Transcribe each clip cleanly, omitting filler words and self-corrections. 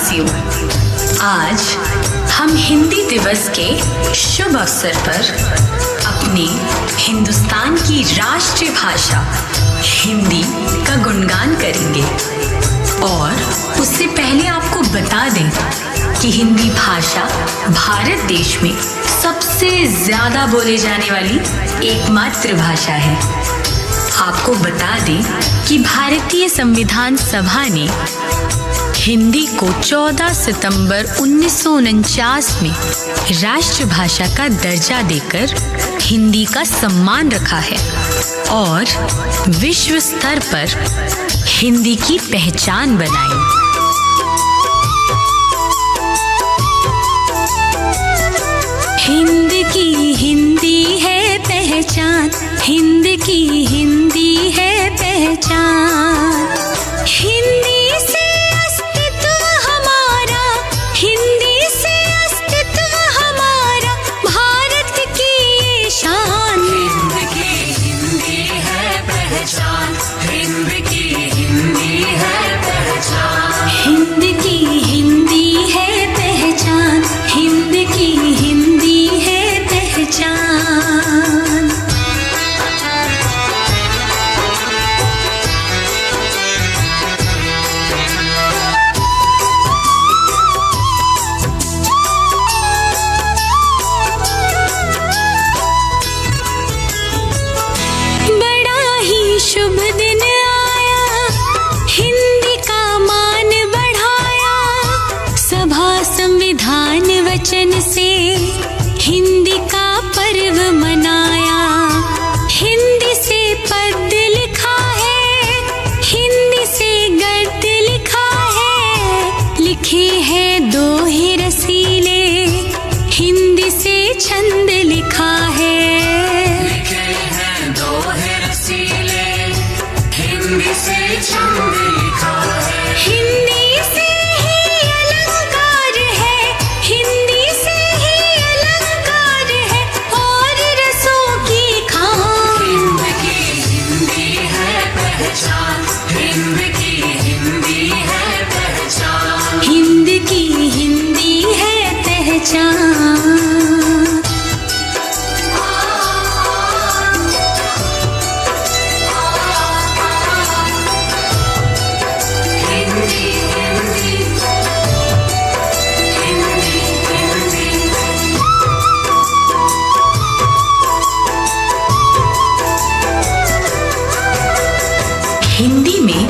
देशवासियों, आज हम हिंदी दिवस के शुभ अवसर पर अपने हिंदुस्तान की राष्ट्रीय भाषा हिंदी का गुणगान करेंगे। और उससे पहले आपको बता दें कि हिंदी भाषा भारत देश में सबसे ज्यादा बोले जाने वाली एकमात्र भाषा है। आपको बता दें कि भारतीय संविधान सभा ने हिंदी को 14 सितंबर 1949 में राष्ट्रभाषा का दर्जा देकर हिंदी का सम्मान रखा है और विश्व स्तर पर हिंदी की पहचान बनाई। हिंद की हिंदी है पहचान, हिंद की हिंदी है पहचान। हिंदी से अस्तित्व हमारा, हिंदी से अस्तित्व हमारा, भारत की ये शान। हिंद की हिंदी है पहचान, हिंद की हिंदी है पहचान। हिंद की हिंदी है पहचान, हिंद की हिंदी है पहचान। बड़ा ही शुभ दिन आया, हिंदी का मान बढ़ाया। सभा संविधान वचन से हिंदी का पर्व मनाया। हिंदी से पद्य लिखा है, हिंदी से गद्य लिखा है। लिखे हैं दोहे रसीले, हिंदी से छंद लिखा है। लिखे हैं दोहे रसीले, हिंदी से छंद लिखा है। हिंदी से ही अलंकार है, हिंदी से ही अलंकार है और रसों की खान। हिंद की हिंदी है पहचान, हिंद की हिंदी है पहचान। हिंद की हिंदी है पहचान। हिंदी हिंदी हिंदी हिंदी। हिंदी में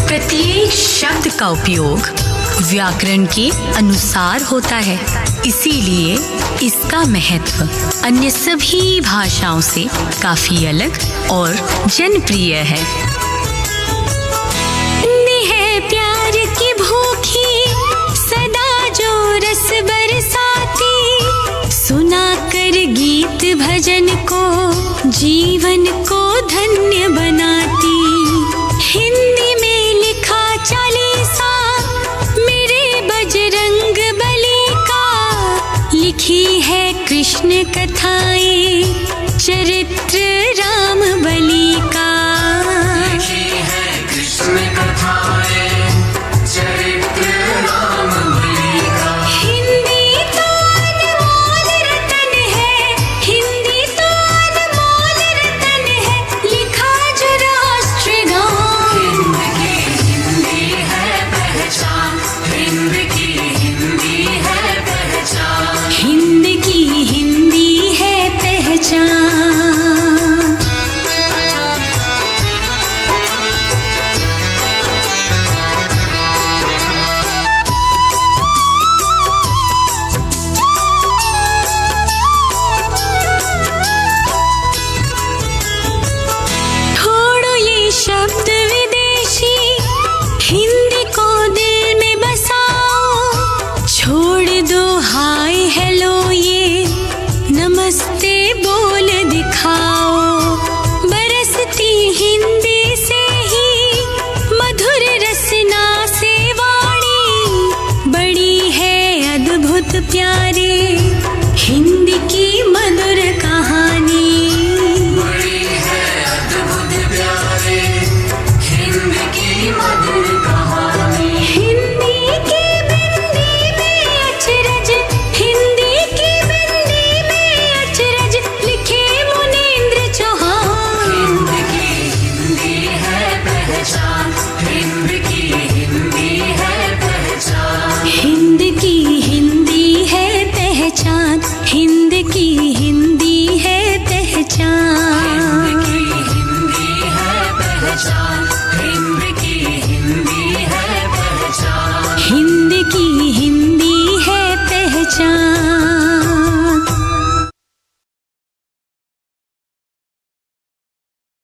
प्रत्येक शब्द का उपयोग व्याकरण के अनुसार होता है, इसीलिए इसका महत्व अन्य सभी भाषाओं से काफी अलग और जनप्रिय है। है प्यार की भूखी सदा जो रस बरसाती, सुना कर गीत भजन को जीवन को धन्य बनाती। हिंदी में लिखा चालीसा मेरे बजरंग बली का, लिखी है कृष्ण कथाएं चरित्र राम बली का। लिखी है कृष्ण कथाएं चरित्र राम बली का। हिंदी तो अनमोल रतन है, हिंदी तो अनमोल रतन है, लिखा जो राष्ट्रगान। हिंद की हिंदी है पहचान, हिंद की हिंदी है पहचान। हिंद की हिंदी है पहचान। छोड़ो ये शब्द विदेशी, हिंदी को दिल में बसाओ। छोड़ दो हाय हेलो ये नमस्ते बोल दिखाओ। बरसती हिंदी से ही मधुर रसना से वाणी, बड़ी है अद्भुत प्यारे हिंदी की मधुर कहानी। बड़ी है अद्भुत प्यारे हिंद की मधुर कहानी। हिंदी के बिन की